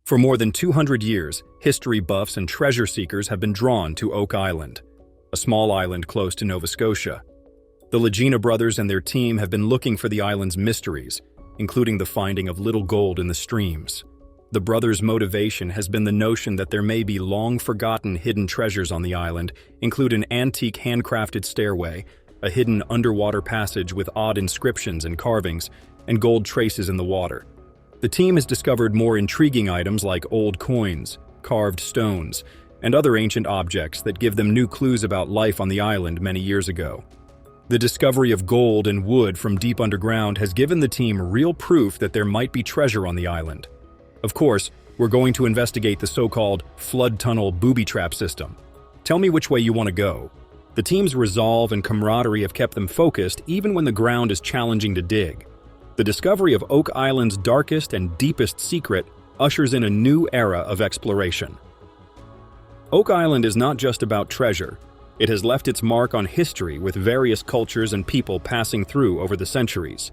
For more than 200 years, history buffs and treasure seekers have been drawn to Oak Island, a small island close to Nova Scotia. The Lagena brothers and their team have been looking for the island's mysteries, including the finding of little gold in the streams. The brothers' motivation has been the notion that there may be long-forgotten hidden treasures on the island, including an antique handcrafted stairway, a hidden underwater passage with odd inscriptions and carvings, and gold traces in the water. The team has discovered more intriguing items like old coins, carved stones, and other ancient objects that give them new clues about life on the island many years ago. The discovery of gold and wood from deep underground has given the team real proof that there might be treasure on the island. Of course, we're going to investigate the so-called flood tunnel booby trap system. Tell me which way you want to go. The team's resolve and camaraderie have kept them focused even when the ground is challenging to dig. The discovery of Oak Island's darkest and deepest secret ushers in a new era of exploration. Oak Island is not just about treasure. It has left its mark on history with various cultures and people passing through over the centuries.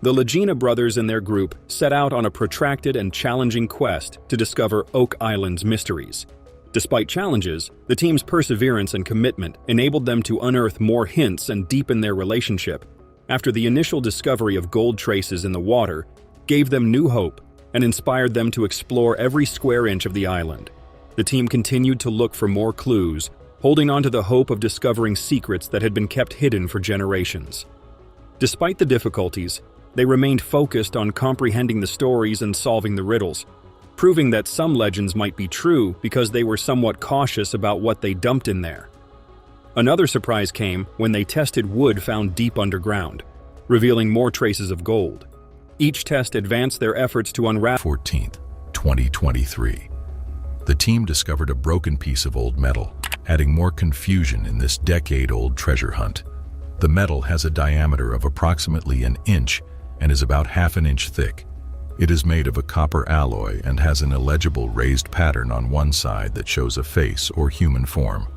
The Lagena brothers and their group set out on a protracted and challenging quest to discover Oak Island's mysteries. Despite challenges, the team's perseverance and commitment enabled them to unearth more hints and deepen their relationship. After the initial discovery of gold traces in the water gave them new hope and inspired them to explore every square inch of the island. The team continued to look for more clues, holding on to the hope of discovering secrets that had been kept hidden for generations. Despite the difficulties, they remained focused on comprehending the stories and solving the riddles, proving that some legends might be true because they were somewhat cautious about what they dumped in there. Another surprise came when they tested wood found deep underground, revealing more traces of gold. Each test advanced their efforts to unravel. 14th, 2023. The team discovered a broken piece of old metal, adding more confusion in this decade-old treasure hunt. The metal has a diameter of approximately an inch and is about half an inch thick. It is made of a copper alloy and has an illegible raised pattern on one side that shows a face or human form.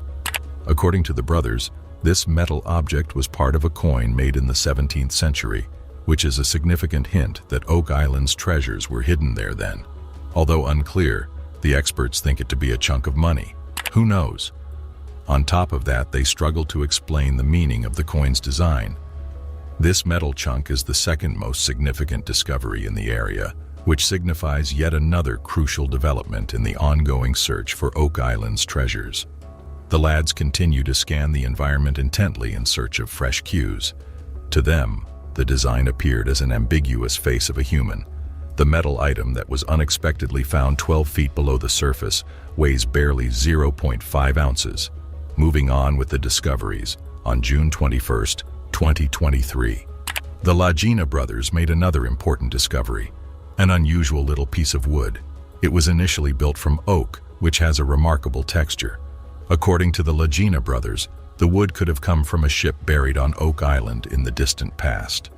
According to the brothers, this metal object was part of a coin made in the 17th century, which is a significant hint that Oak Island's treasures were hidden there then. Although unclear, the experts think it to be a chunk of money. Who knows? On top of that, they struggle to explain the meaning of the coin's design. This metal chunk is the second most significant discovery in the area, which signifies yet another crucial development in the ongoing search for Oak Island's treasures. The lads continue to scan the environment intently in search of fresh clues. To them, the design appeared as an ambiguous face of a human. The metal item that was unexpectedly found 12 feet below the surface weighs barely 0.5 ounces. Moving on with the discoveries, on June 21st, 2023, the Lagena brothers made another important discovery, an unusual little piece of wood. It was initially built from oak, which has a remarkable texture. According to the Lagena brothers, the wood could have come from a ship buried on Oak Island in the distant past.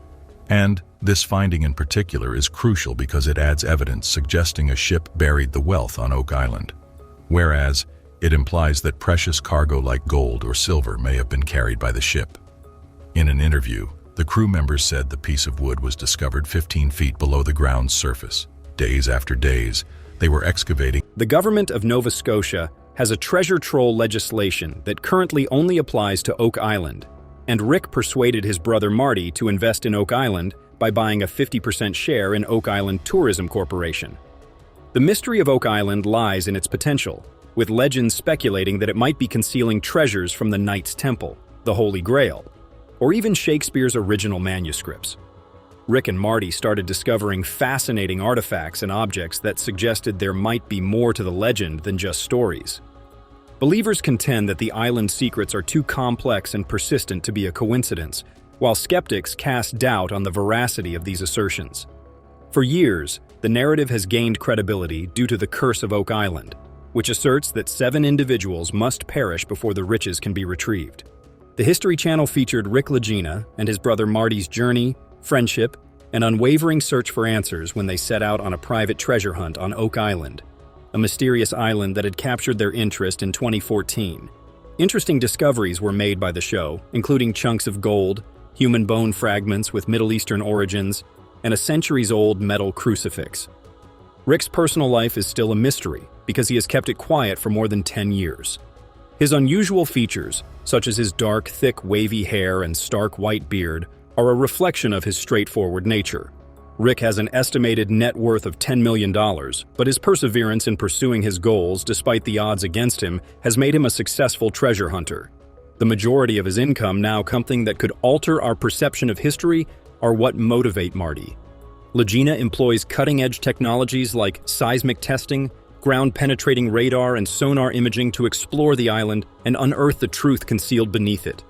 And this finding in particular is crucial because it adds evidence suggesting a ship buried the wealth on Oak Island, whereas it implies that precious cargo like gold or silver may have been carried by the ship. In an interview, the crew members said the piece of wood was discovered 15 feet below the ground's surface. Days after days, they were excavating. The government of Nova Scotia has a treasure troll legislation that currently only applies to Oak Island, and Rick persuaded his brother Marty to invest in Oak Island by buying a 50% share in Oak Island Tourism Corporation. The mystery of Oak Island lies in its potential, with legends speculating that it might be concealing treasures from the Knights Temple, the Holy Grail, or even Shakespeare's original manuscripts. Rick and Marty started discovering fascinating artifacts and objects that suggested there might be more to the legend than just stories. Believers contend that the island's secrets are too complex and persistent to be a coincidence, while skeptics cast doubt on the veracity of these assertions. For years, the narrative has gained credibility due to the curse of Oak Island, which asserts that 7 individuals must perish before the riches can be retrieved. The History Channel featured Rick Lagena and his brother Marty's journey, friendship, and unwavering search for answers when they set out on a private treasure hunt on Oak Island, a mysterious island that had captured their interest in 2014. Interesting discoveries were made by the show, including chunks of gold, human bone fragments with Middle Eastern origins, and a centuries-old metal crucifix. Rick's personal life is still a mystery because he has kept it quiet for more than 10 years. His unusual features, such as his dark, thick, wavy hair and stark white beard, are a reflection of his straightforward nature. Rick has an estimated net worth of $10 million, but his perseverance in pursuing his goals despite the odds against him has made him a successful treasure hunter. The majority of his income now something that could alter our perception of history are what motivate Marty. Lagena employs cutting-edge technologies like seismic testing, ground-penetrating radar and sonar imaging to explore the island and unearth the truth concealed beneath it.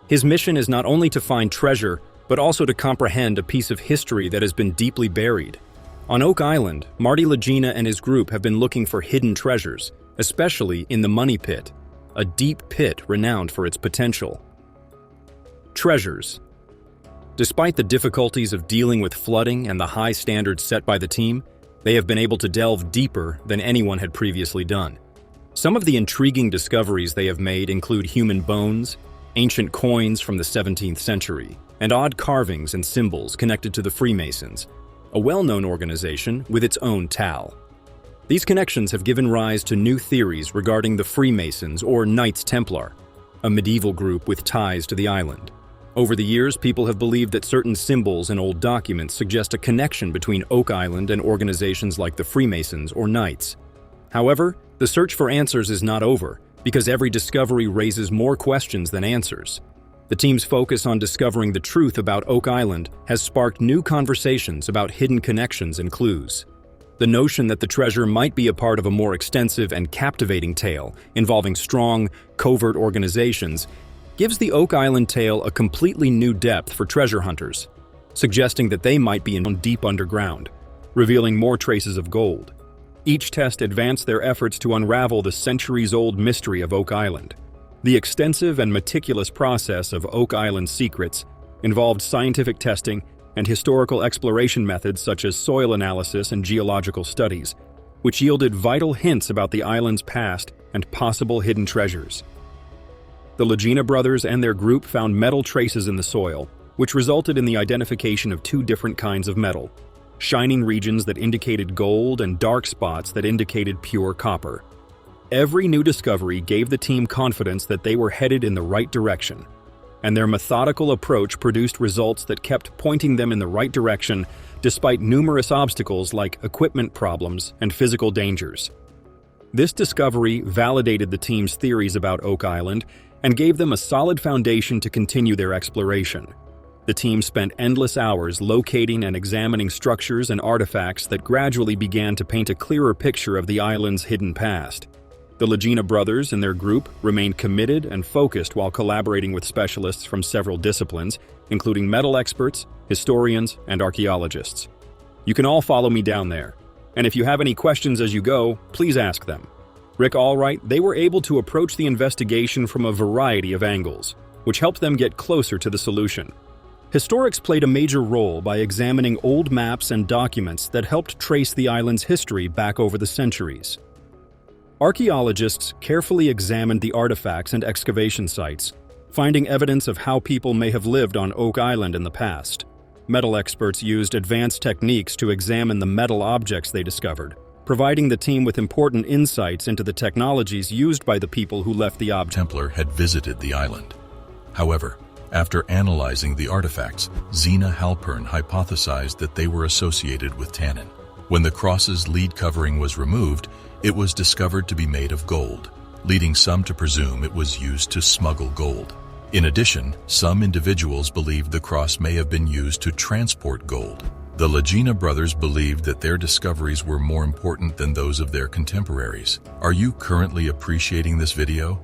His mission is not only to find treasure, but also to comprehend a piece of history that has been deeply buried. On Oak Island, Marty Lagena and his group have been looking for hidden treasures, especially in the Money Pit, a deep pit renowned for its potential. Treasures. Despite the difficulties of dealing with flooding and the high standards set by the team, they have been able to delve deeper than anyone had previously done. Some of the intriguing discoveries they have made include human bones, ancient coins from the 17th century, and odd carvings and symbols connected to the Freemasons, a well-known organization with its own towel. These connections have given rise to new theories regarding the Freemasons or Knights Templar, a medieval group with ties to the island. Over the years, people have believed that certain symbols in old documents suggest a connection between Oak Island and organizations like the Freemasons or Knights. However, the search for answers is not over, because every discovery raises more questions than answers. The team's focus on discovering the truth about Oak Island has sparked new conversations about hidden connections and clues. The notion that the treasure might be a part of a more extensive and captivating tale involving strong, covert organizations gives the Oak Island tale a completely new depth for treasure hunters, suggesting that they might be in deep underground, revealing more traces of gold. Each test advanced their efforts to unravel the centuries-old mystery of Oak Island. The extensive and meticulous process of Oak Island's secrets involved scientific testing and historical exploration methods such as soil analysis and geological studies, which yielded vital hints about the island's past and possible hidden treasures. The Lagena brothers and their group found metal traces in the soil, which resulted in the identification of two different kinds of metal: shining regions that indicated gold and dark spots that indicated pure copper. Every new discovery gave the team confidence that they were headed in the right direction, and their methodical approach produced results that kept pointing them in the right direction despite numerous obstacles like equipment problems and physical dangers. This discovery validated the team's theories about Oak Island and gave them a solid foundation to continue their exploration. The team spent endless hours locating and examining structures and artifacts that gradually began to paint a clearer picture of the island's hidden past. The Lagena brothers and their group remained committed and focused while collaborating with specialists from several disciplines, including metal experts, historians, and archaeologists. You can all follow me down there, and if you have any questions as you go, please ask them. Rick Allwright, they were able to approach the investigation from a variety of angles, which helped them get closer to the solution. Historics played a major role by examining old maps and documents that helped trace the island's history back over the centuries. Archaeologists carefully examined the artifacts and excavation sites, finding evidence of how people may have lived on Oak Island in the past. Metal experts used advanced techniques to examine the metal objects they discovered, providing the team with important insights into the technologies used by the people who left the object. Templar had visited the island. However, after analyzing the artifacts, Zena Halpern hypothesized that they were associated with tannin. When the cross's lead covering was removed, it was discovered to be made of gold, leading some to presume it was used to smuggle gold. In addition, some individuals believed the cross may have been used to transport gold. The Lagena brothers believed that their discoveries were more important than those of their contemporaries. Are you currently appreciating this video?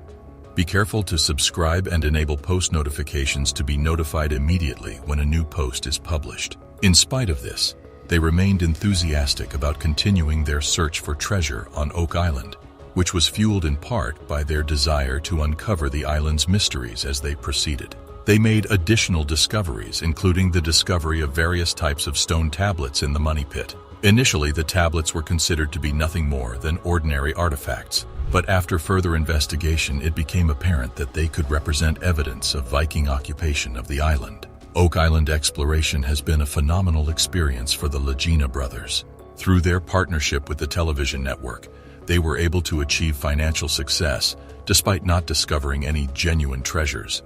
Be careful to subscribe and enable post notifications to be notified immediately when a new post is published. In spite of this, they remained enthusiastic about continuing their search for treasure on Oak Island, which was fueled in part by their desire to uncover the island's mysteries as they proceeded. They made additional discoveries, including the discovery of various types of stone tablets in the Money Pit. Initially, the tablets were considered to be nothing more than ordinary artifacts, but after further investigation, it became apparent that they could represent evidence of Viking occupation of the island. Oak Island exploration has been a phenomenal experience for the Lagena brothers. Through their partnership with the television network, they were able to achieve financial success despite not discovering any genuine treasures.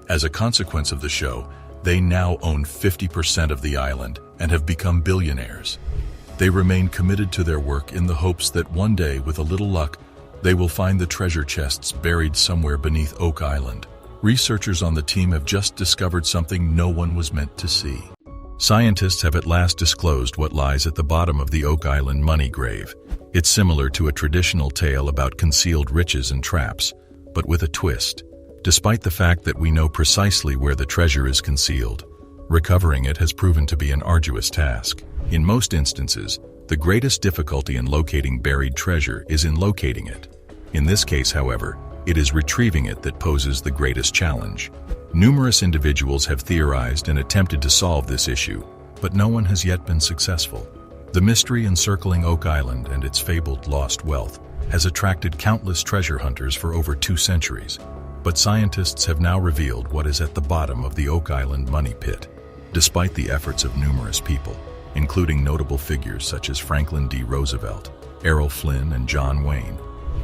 As a consequence of the show, they now own 50% of the island and have become billionaires. They remain committed to their work in the hopes that one day, with a little luck, they will find the treasure chests buried somewhere beneath Oak Island. Researchers on the team have just discovered something no one was meant to see. Scientists have at last disclosed what lies at the bottom of the Oak Island money grave. It's similar to a traditional tale about concealed riches and traps, but with a twist. Despite the fact that we know precisely where the treasure is concealed, recovering it has proven to be an arduous task. In most instances, the greatest difficulty in locating buried treasure is in locating it. In this case, however, it is retrieving it that poses the greatest challenge. Numerous individuals have theorized and attempted to solve this issue, but no one has yet been successful. The mystery encircling Oak Island and its fabled lost wealth has attracted countless treasure hunters for over 2 centuries, but scientists have now revealed what is at the bottom of the Oak Island money pit. Despite the efforts of numerous people, including notable figures such as Franklin D. Roosevelt, Errol Flynn, and John Wayne,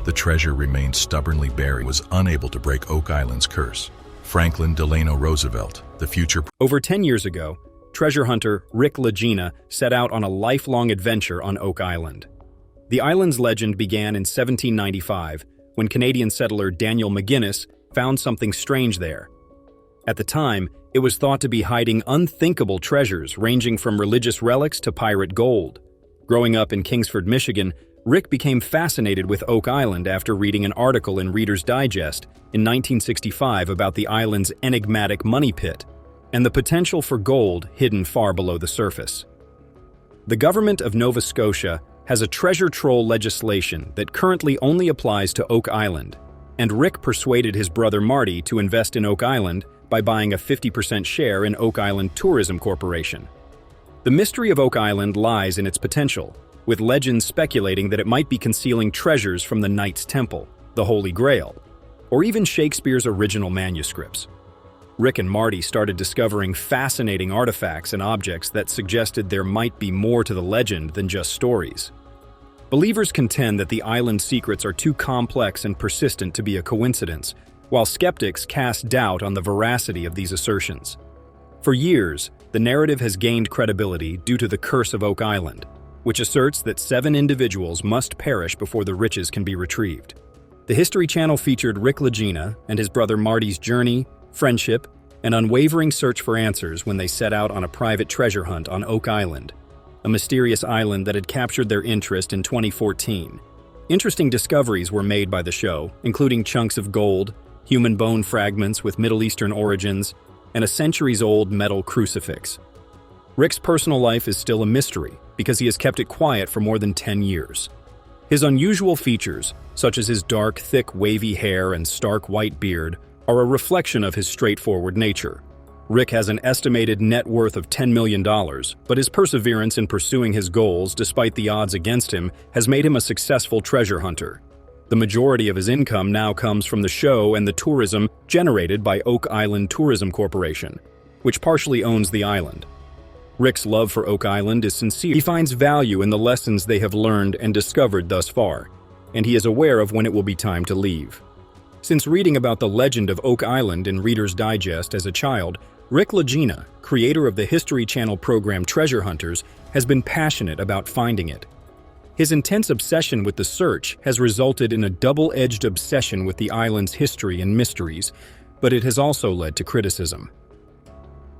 the treasure remained stubbornly buried, was unable to break Oak Island's curse. Franklin Delano Roosevelt, the future. Over 10 years ago, treasure hunter Rick Lagena set out on a lifelong adventure on Oak Island. The island's legend began in 1795 when Canadian settler Daniel McGinnis found something strange there. At the time, it was thought to be hiding unthinkable treasures ranging from religious relics to pirate gold. Growing up in Kingsford, Michigan, Rick became fascinated with Oak Island after reading an article in Reader's Digest in 1965 about the island's enigmatic money pit and the potential for gold hidden far below the surface. The government of Nova Scotia has a treasure troll legislation that currently only applies to Oak Island, and Rick persuaded his brother Marty to invest in Oak Island by buying a 50% share in Oak Island Tourism Corporation. The mystery of Oak Island lies in its potential, with legends speculating that it might be concealing treasures from the Knights Temple, the Holy Grail, or even Shakespeare's original manuscripts. Rick and Marty started discovering fascinating artifacts and objects that suggested there might be more to the legend than just stories. Believers contend that the island's secrets are too complex and persistent to be a coincidence, while skeptics cast doubt on the veracity of these assertions. For years, the narrative has gained credibility due to the curse of Oak Island, which asserts that 7 individuals must perish before the riches can be retrieved. The History Channel featured Rick Lagena and his brother Marty's journey, friendship, and unwavering search for answers when they set out on a private treasure hunt on Oak Island, a mysterious island that had captured their interest in 2014. Interesting discoveries were made by the show, including chunks of gold, human bone fragments with Middle Eastern origins, and a centuries-old metal crucifix. Rick's personal life is still a mystery because he has kept it quiet for more than 10 years. His unusual features, such as his dark, thick, wavy hair and stark white beard, are a reflection of his straightforward nature. Rick has an estimated net worth of $10 million, but his perseverance in pursuing his goals despite the odds against him has made him a successful treasure hunter. The majority of his income now comes from the show and the tourism generated by Oak Island Tourism Corporation, which partially owns the island. Rick's love for Oak Island is sincere. He finds value in the lessons they have learned and discovered thus far, and he is aware of when it will be time to leave. Since reading about the legend of Oak Island in Reader's Digest as a child, Rick Lagena, creator of the History Channel program Treasure Hunters, has been passionate about finding it. His intense obsession with the search has resulted in a double-edged obsession with the island's history and mysteries, but it has also led to criticism.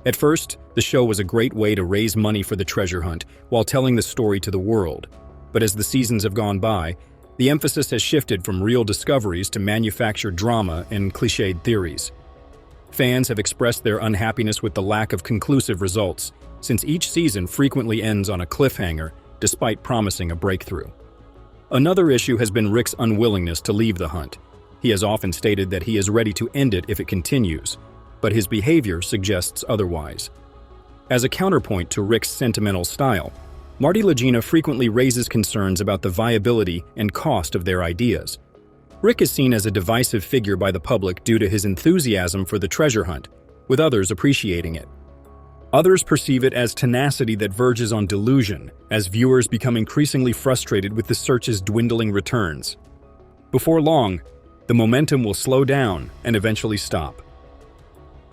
At first, the show was a great way to raise money for the treasure hunt while telling the story to the world. But as the seasons have gone by, the emphasis has shifted from real discoveries to manufactured drama and cliched theories. Fans have expressed their unhappiness with the lack of conclusive results, since each season frequently ends on a cliffhanger despite promising a breakthrough. Another issue has been Rick's unwillingness to leave the hunt. He has often stated that he is ready to end it if it continues, but his behavior suggests otherwise. As a counterpoint to Rick's sentimental style, Marty Lagena frequently raises concerns about the viability and cost of their ideas. Rick is seen as a divisive figure by the public due to his enthusiasm for the treasure hunt, with others appreciating it. Others perceive it as tenacity that verges on delusion, as viewers become increasingly frustrated with the search's dwindling returns. Before long, the momentum will slow down and eventually stop.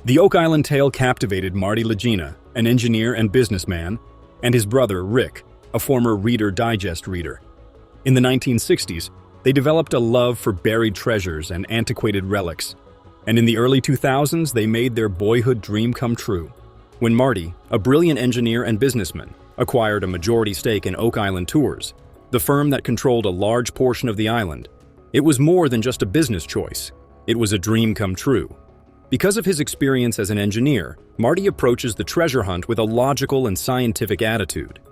The Oak Island tale captivated Marty Lagena, an engineer and businessman, and his brother, Rick, a former Reader Digest reader. In the 1960s, they developed a love for buried treasures and antiquated relics, and in the early 2000s, they made their boyhood dream come true. When Marty, a brilliant engineer and businessman, acquired a majority stake in Oak Island Tours, the firm that controlled a large portion of the island, it was more than just a business choice. It was a dream come true. Because of his experience as an engineer, Marty approaches the treasure hunt with a logical and scientific attitude.